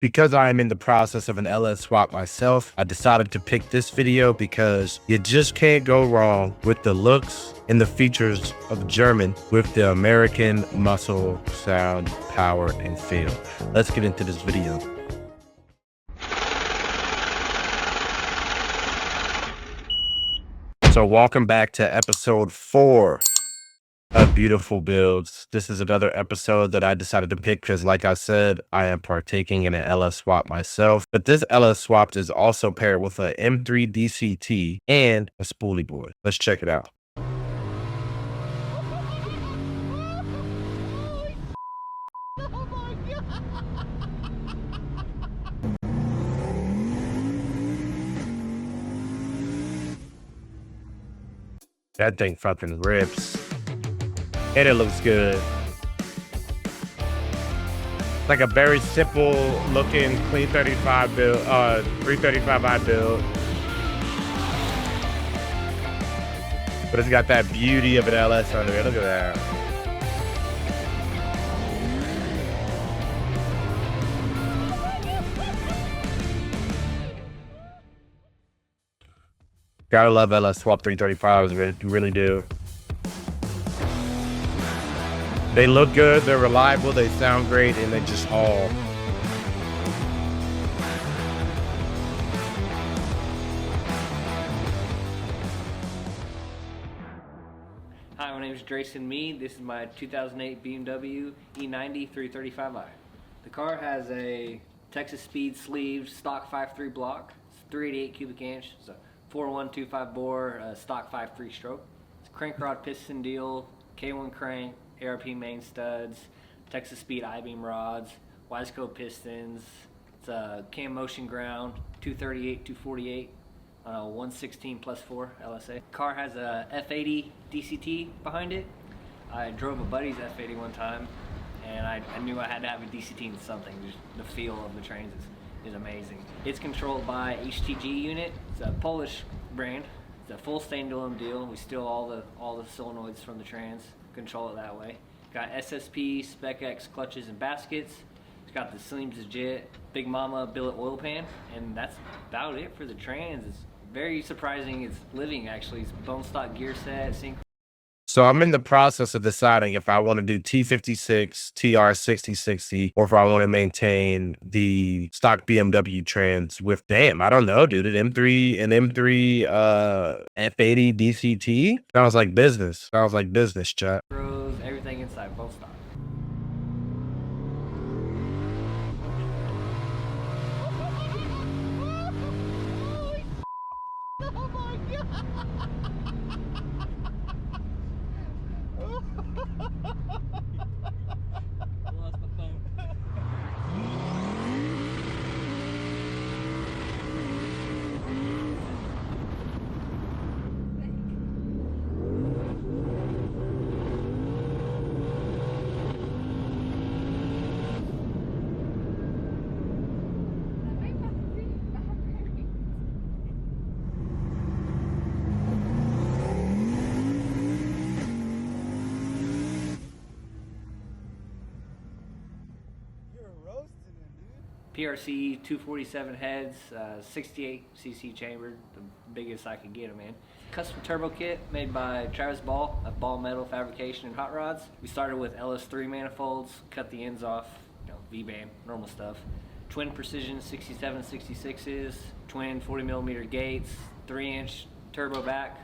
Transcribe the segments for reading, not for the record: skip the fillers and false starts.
Because I am in the process of an LS swap myself, I decided to pick this video because you just can't go wrong with the looks and the features of German with the American muscle, sound, power, and feel. Let's get into this video. So welcome back to episode 4 of Beautiful Builds. This is another episode that I decided to pick because, like I said, I am partaking in an LS swap myself. But this LS swap is also paired with a M3 DCT and a spoolie board. Let's check it out. That thing fucking rips. And it looks good. Like a very simple looking clean 35 build, 335i build. But it's got that beauty of an LS under it. Look at that. Gotta love LS swap 335s, you really do. They look good, they're reliable, they sound great, and they just haul. Hi, my name is Drayson Mead. This is my 2008 BMW e90 335i. The car has a Texas Speed sleeved stock 5.3 block. It's 388 cubic inch. It's a 4125 bore, stock 5.3 stroke. It's a crank rod piston deal, K1 crank, ARP main studs, Texas Speed I-beam rods, Wiseco pistons. It's a cam motion ground, 238, 248 on a 116 plus 4 LSA. Car has a F80 DCT behind it. I drove a buddy's F80 one time, and I knew I had to have a DCT in something. Just the feel of the trains is amazing. It's controlled by HTG unit. It's a Polish brand. It's a full stained aluminum deal. We steal all the solenoids from the trans, control it that way. Got SSP, Spec X clutches and baskets. It's got the Slim's Jet, Big Mama billet oil pan, and that's about it for the trans. It's very surprising. It's living actually. It's bone stock gear set, sync. So I'm in the process of deciding if I want to do T56, TR 6060, or if I want to maintain the stock BMW trans with, damn, I don't know, dude, an M3 F80 DCT. Sounds like business. Sounds like business, chat. Everything inside, bone stock. PRC 247 heads, 68 cc chambered, the biggest I could get them in. Custom turbo kit made by Travis Ball at Ball Metal Fabrication and Hot Rods. We started with LS3 manifolds, cut the ends off, V-band, normal stuff. Twin precision 67 66s, twin 40mm gates, 3-inch turbo back,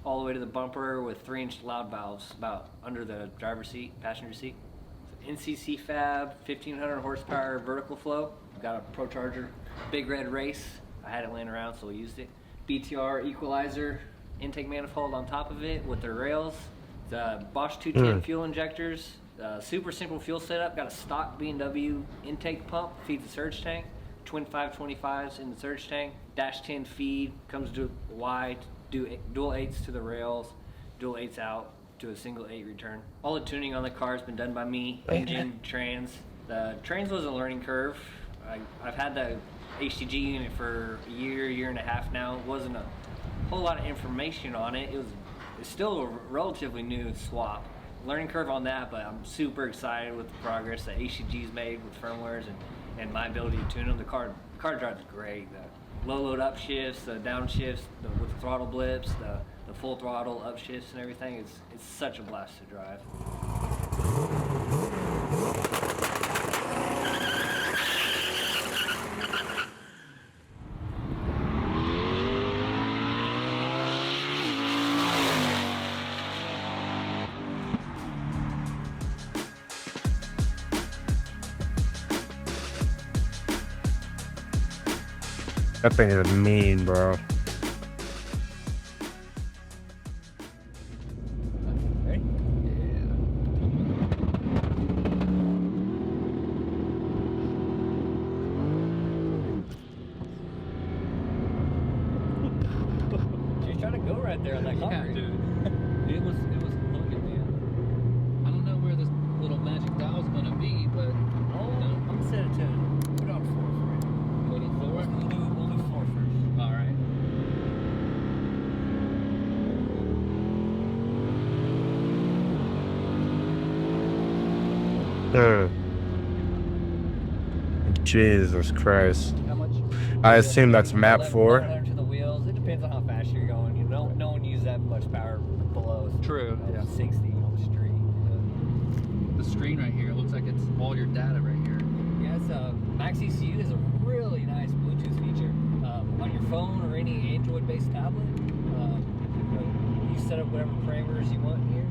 all the way to the bumper with 3-inch loud valves about under the driver's seat, passenger seat. NCC Fab, 1500 horsepower vertical flow. Got a Pro Charger, Big Red Race. I had it laying around, so we used it. BTR equalizer, intake manifold on top of it with the rails. The Bosch 210 fuel injectors. Super simple fuel setup. Got a stock B&W intake pump, feeds the surge tank. Twin 525s in the surge tank. Dash 10 feed, comes to wide, dual 8s to the rails, dual 8s out to a single 8 return. All the tuning on the car has been done by me. Engine, trans. The trans was a learning curve. I've had the HTG unit for a year and a half now. It wasn't a whole lot of information on it. It's still a relatively new swap. Learning curve on that, but I'm super excited with the progress that HTG's made with firmwares and and my ability to tune them. The car drives great. The low load upshifts, the downshifts, with the throttle blips, the full throttle upshifts and everything. It's such a blast to drive. That thing is mean, bro. Ready? She's trying to go right there on that concrete. Dude. It was looking, man. I don't know where this little magic dial's gonna be, but Oh, I'm gonna set it to put it on 4 for it. put it forward. We'll do 4 first. All right. Jesus Christ. How much? I assume that's map 4. 1100 to the wheels. It depends on how fast you're going. You know, no one uses that much power below. True, yeah. 60 on the street. The screen right here looks like it's all your data right here. Yeah, it's Max ECU is a really nice Bluetooth feature. On your phone or any Android-based tablet, you set up whatever parameters you want here.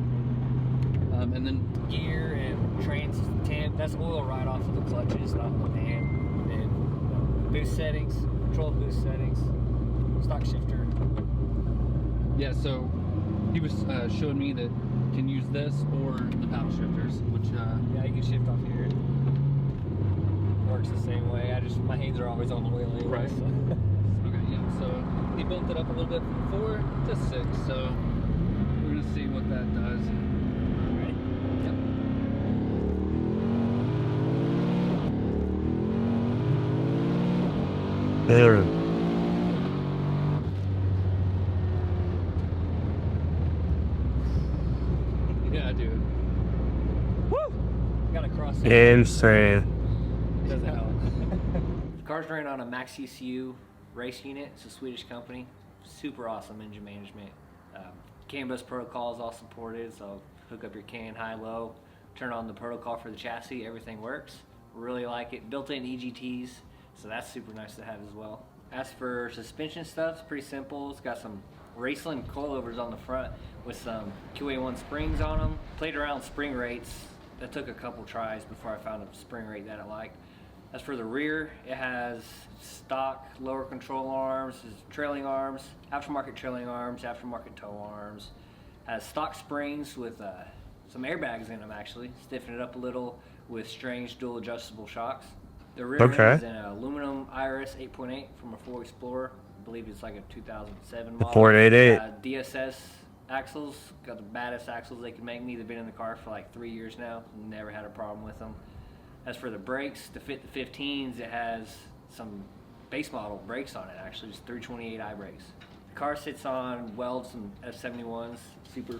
And then Gear and trans temp, that's oil right off of the clutches, not the van. And boost settings, control boost settings, stock shifter. yeah, so he was showing me that you can use this or the paddle shifters, which Yeah, you can shift off here. Works the same way. My hands are always on the wheel anyway. Right. So. okay, yeah. So he bumped it up a little bit from 4 to 6. So we're gonna see what that does. Ready? Yep. There. Yeah, dude. Gotta cross it. Insane. Doesn't help. The car's ran on a Max ECU race unit. It's a Swedish company. Super awesome engine management. CAN bus protocol is all supported, so hook up your CAN high low, turn on the protocol for the chassis, everything works. Really like it. Built-in EGTs, so that's super nice to have as well. As for suspension stuff, it's pretty simple. It's got some Raceland coilovers on the front with some QA1 springs on them. Played around spring rates. That took a couple tries before I found a spring rate that I liked. As for the rear, it has stock lower control arms, trailing arms, aftermarket trailing arms, aftermarket tow arms. Has stock springs with some airbags in them actually. Stiffen it up a little with strange dual adjustable shocks. The rear end is an aluminum IRS 8.8 from a Ford Explorer. I believe it's like a 2007 model. 488. DSS axles, got the baddest axles they can make me. They've been in the car for like 3 years now. Never had a problem with them. As for the brakes, to fit the 15s, it has some base model brakes on it actually, just 328i brakes. The car sits on Welds and F71s, super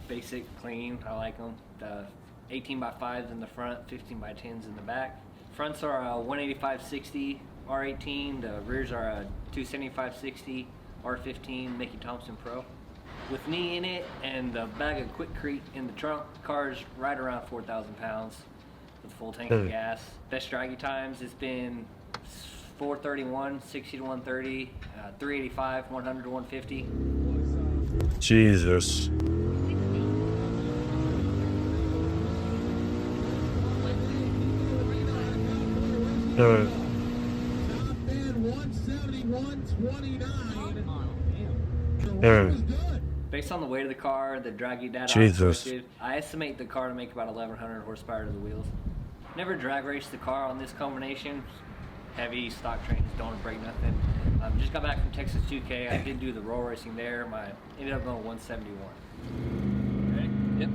basic, clean, I like them. The 18x5s in the front, 15x10s in the back. Fronts are a 185/60 R18, the rears are a 275/60 R15 Mickey Thompson Pro. With me in it and the bag of Quickcrete in the trunk, the car's right around 4,000 pounds with a full tank of gas. Best draggy times, it's been 431, 60 to 130, 385, 100 to 150. Jesus. Uh, 171.29. Based on the weight of the car, the draggy data Jesus. I collected, I estimate the car to make about 1,100 horsepower to the wheels. Never drag raced the car on this combination. Heavy stock trains, don't want to break nothing. Just got back from Texas 2K. I did do the roll racing there. Ended up going 171. Ready? Yep.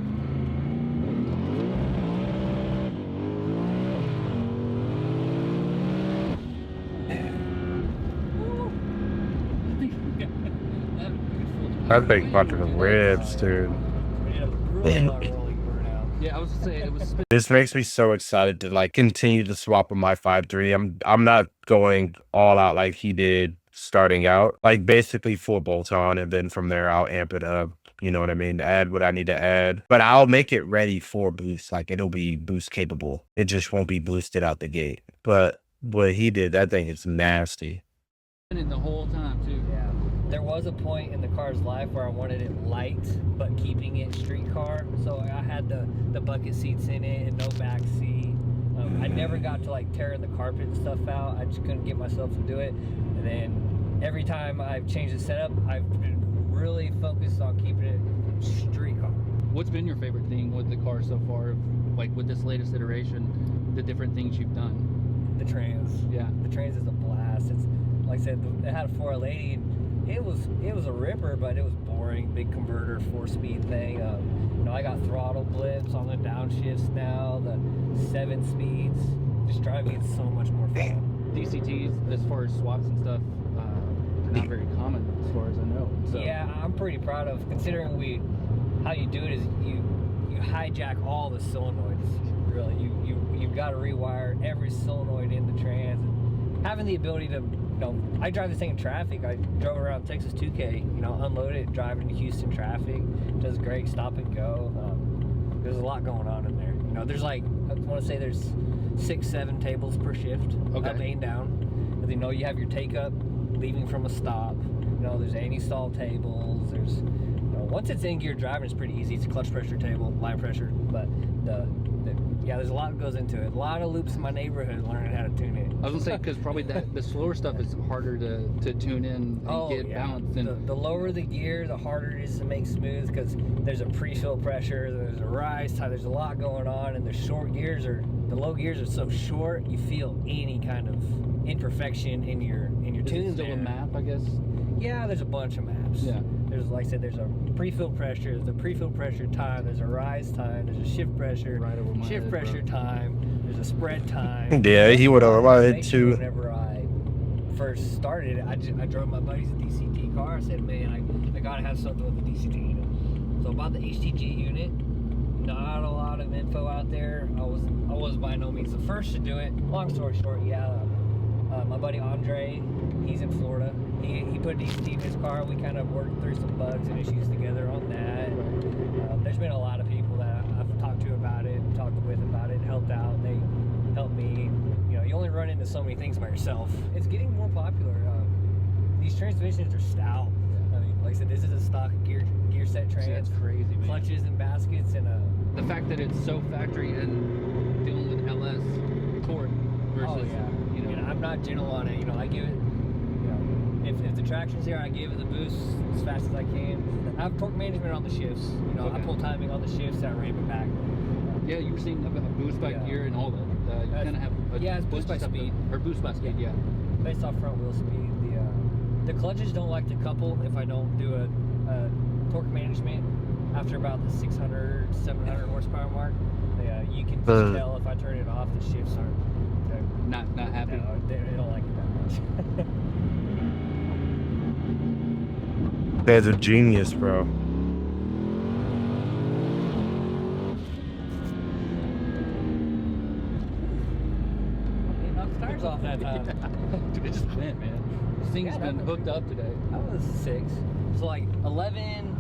that thing fucking ribs, dude. We did a really long rolling burnout. Yeah, I was gonna say it was This makes me so excited to like continue to swap with my 5.3. I'm not going all out like he did starting out. Like basically full bolt on, and then from there I'll amp it up. You know what I mean? Add what I need to add. But I'll make it ready for boost. Like it'll be boost capable. It just won't be boosted out the gate. But what he did, that thing is nasty. in the whole time too. Yeah. There was a point in the car's life where I wanted it light, but keeping it street car. So I had the bucket seats in it and no back seat. I never got to like tearing the carpet and stuff out. I just couldn't get myself to do it. And then every time I've changed the setup, I've been really focused on keeping it street car. What's been your favorite thing with the car so far? Like with this latest iteration, the different things you've done? The trans. Yeah. The trans is a blast. It's like I said, it had a 4L80 and it was a ripper, but it was boring. Big converter, 4-speed thing. You know, I got throttle blips on the downshifts now. The 7 speeds. Just driving it's so much more fun. DCTs, as far as swaps and stuff, are not very common as far as I know. So. Yeah, I'm pretty proud of considering how you do it is you hijack all the solenoids. Really, you've got to rewire every solenoid in the trans. And having the ability to, you know, I drive this thing in traffic. I drove around Texas 2K, you know, unload it, drive into Houston traffic. Does great, stop and go. There's a lot going on in there. You know, there's like, I want to say there's 6-7 tables per shift, Okay. up and down. And you know, you have your take up, leaving from a stop. You know, there's anti-stall tables. There's, you know, once it's in gear driving, it's pretty easy. It's a clutch pressure table, line pressure, but yeah, there's a lot that goes into it. A lot of loops in my neighborhood learning how to tune it. I was gonna say, because probably the slower stuff is harder to tune in and get balanced. And The lower the gear, the harder it is to make smooth because there's a pre-fill pressure, there's a rise time, there's a lot going on, and the low gears are so short, you feel any kind of imperfection in your is tune. it still a map, I guess? Yeah, there's a bunch of maps. Yeah. There's, like I said, there's a pre-fill pressure, there's a pre-fill pressure time, there's a rise time, there's a shift pressure, Right over my shift head, pressure bro. time, there's a spread time. Yeah, he would have wanted to. Whenever I first started, I drove my buddy's DCT car. I said, man, I gotta have something with the DCT unit. So I bought the HTG unit. Not a lot of info out there. I was by no means the first to do it. Long story short, yeah, my buddy Andre, he's in Florida. He put a DCT in his car. We kind of worked through some bugs and issues together on that. There's been a lot of people that I've talked to about it, talked with about it, helped out. They helped me. You know, you only run into so many things by yourself. It's getting more popular. These transmissions are stout. I mean, like I said, this is a stock gear set trans. That's crazy, man. Clutches and baskets and The fact that it's so factory and dealing with LS torque versus, oh yeah. you know, I'm not gentle on it. You know, I give it. You know, if the traction's here, I give it the boost as fast as I can. I have torque management on the shifts. You know, I Okay. pull timing on the shifts. I ramp it back. yeah, you were saying about boost by Yeah. gear and all that. You kind of have a yeah, it's boost bunch by of stuff speed. or boost by speed, yeah. Based off front wheel speed. The clutches don't like to couple if I don't do a torque management after about the 600, 700 horsepower mark. You can just tell if I turn it off, the shifts aren't. Not happy. No, they don't like it that much. That's a genius, bro. He knocked the tires off that time. Dude, it just went, man. This thing has Yeah, been that- hooked up today. I was 6. So like 11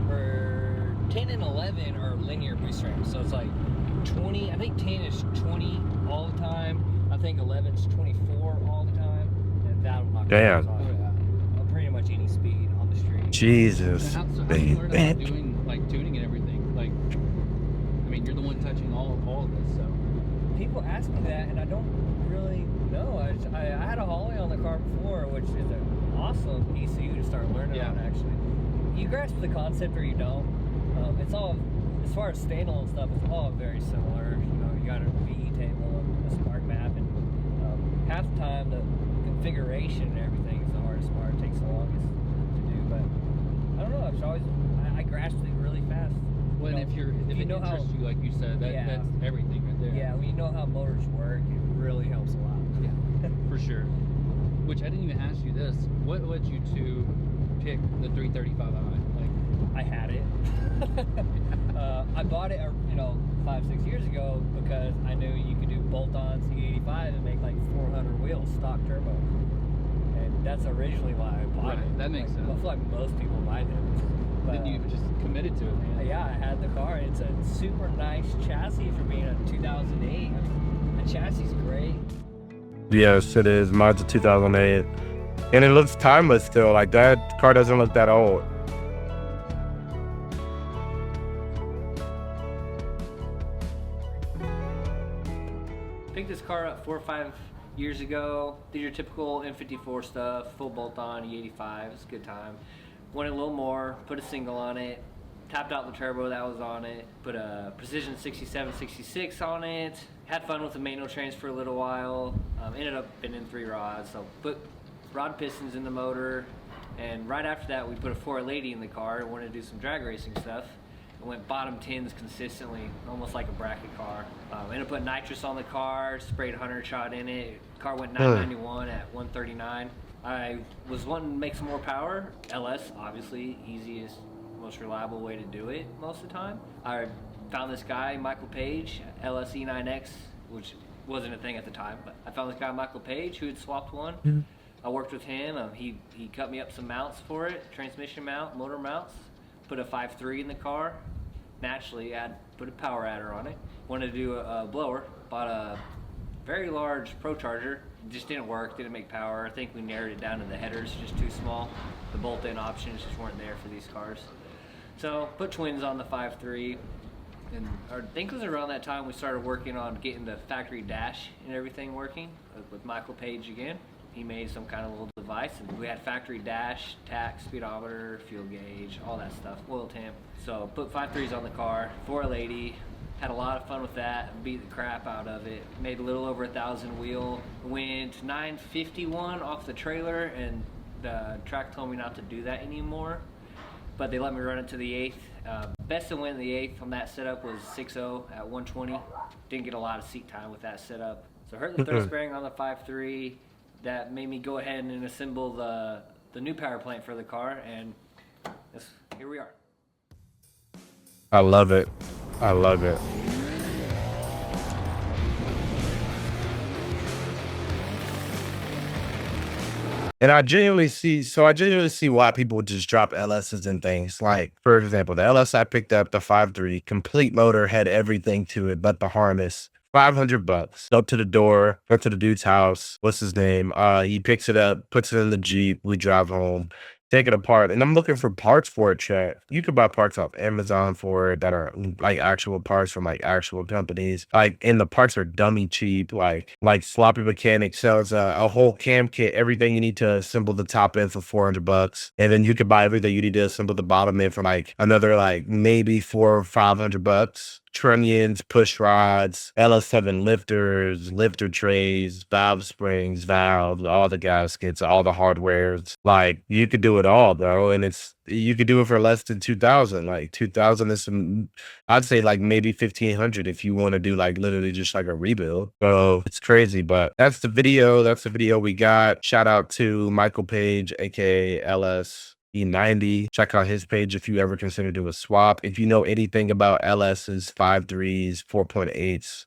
or 10 and 11 are linear boost ramps. So it's like 20. I think 10 is 20 all the time. I think 11 is 24 all the time. And that'll knock the Damn. tires off. Pretty much any speed on the street. Jesus. So how do you learn about doing like tuning and everything? Like, I mean, you're the one touching all of this, so. People ask me that, and I don't really know. I had a Holly on the car before, which is an awesome ECU to start learning Yeah. on. Actually, you grasp the concept or you don't. It's all, as far as standalone stuff, it's all very similar. You know, you got a VE table, a spark map, and half the time the configuration and everything is the hardest part. It takes the longest to do, but I don't know. It's always I grasped it really fast. Well, You and know, if you it know how- interests you, like you said, Yeah. that's everything right there. Yeah, when you know how motors work, it really helps a lot. Yeah, for sure. Which I didn't even ask you this. What led you to pick the 335i? Like, I had it. I bought it, 5-6 years ago because I knew you could do bolt-ons E85 and make like 400 wheels stock turbo, and that's originally why I bought it. That makes sense. I feel like most people buy them. But, Then you just committed to it, man. yeah, I had the car. It's a super nice chassis for being a 2008. The chassis is great. Yes, it is. Mine's a 2008. And it looks timeless still. Like, that car doesn't look that old. Picked this car up 4 or 5 years ago. Did your typical M54 stuff, full bolt-on E85. It's a good time. Wanted a little more, put a single on it, tapped out the turbo that was on it, put a Precision 6766 on it, had fun with the manual trains for a little while, ended up bending 3 rods, so put rod pistons in the motor, and right after that we put a 480 in the car and wanted to do some drag racing stuff. I went bottom 10s consistently, almost like a bracket car. Ended up putting nitrous on the car, sprayed 100 shot in it. Car went 991 at 139. I was wanting to make some more power. LS, obviously, easiest, most reliable way to do it most of the time. I found this guy, Michael Page, LS e90X, which wasn't a thing at the time, but I found this guy, Michael Page, who had swapped one. I worked with him. He cut me up some mounts for it, transmission mount, motor mounts. Put a 5.3 in the car. Naturally, put a power adder on it. Wanted to do a blower. Bought a very large Pro Charger. Just didn't work, didn't make power. I think we narrowed it down to the headers, just too small. The bolt-in options just weren't there for these cars. So put twins on the 5.3. And I think it was around that time we started working on getting the factory dash and everything working with Michael Page again. He made some kind of little device, and we had factory dash, tach, speedometer, fuel gauge, all that stuff, oil temp. So put 5.3s on the car, 480, had a lot of fun with that, beat the crap out of it. Made a little over 1,000 wheel, went 951 off the trailer, and the track told me not to do that anymore, but they let me run it to the 8th. Best to win the 8th on that setup was 6.0 at 120. Didn't get a lot of seat time with that setup. So hurt the third spring on the 5.3. That made me go ahead and assemble the new power plant for the car, and here we are. I love it. I love it. And I genuinely see why people just drop LSs and things. Like, for example, the LS I picked up, the 5.3, complete motor, had everything to it but the harness. $500. Up to the door, up to the dude's house. What's his name? He picks it up, puts it in the Jeep. We drive home, take it apart, and I'm looking for parts for it, chat. You could buy parts off Amazon for it that are like actual parts from like actual companies. Like, and the parts are dummy cheap. Like Sloppy Mechanic sells a whole cam kit, everything you need to assemble the top end for $400, and then you could buy everything you need to assemble the bottom end for like another like maybe $400 or $500. Trunnions, push rods, LS7 lifters, lifter trays, valve springs, valves, all the gaskets, all the hardwares. Like, you could do it all though, and you could do it for less than 2,000. Like 2,000 is I'd say like maybe 1,500 if you want to do like literally just like a rebuild. So it's crazy, but that's the video. That's the video we got. Shout out to Michael Page, aka LS e90. Check out his page if you ever consider doing a swap. If you know anything about LS's, 5.3s, 4.8s,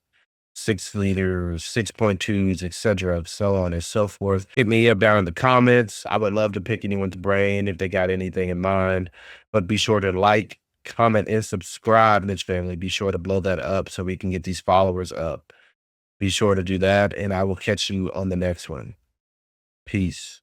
6 liters, 6.2s, etc., so on and so forth, hit me up down in the comments. I would love to pick anyone's brain if they got anything in mind. But be sure to like, comment, and subscribe, Mitch family. Be sure to blow that up so we can get these followers up. Be sure to do that, and I will catch you on the next one. Peace.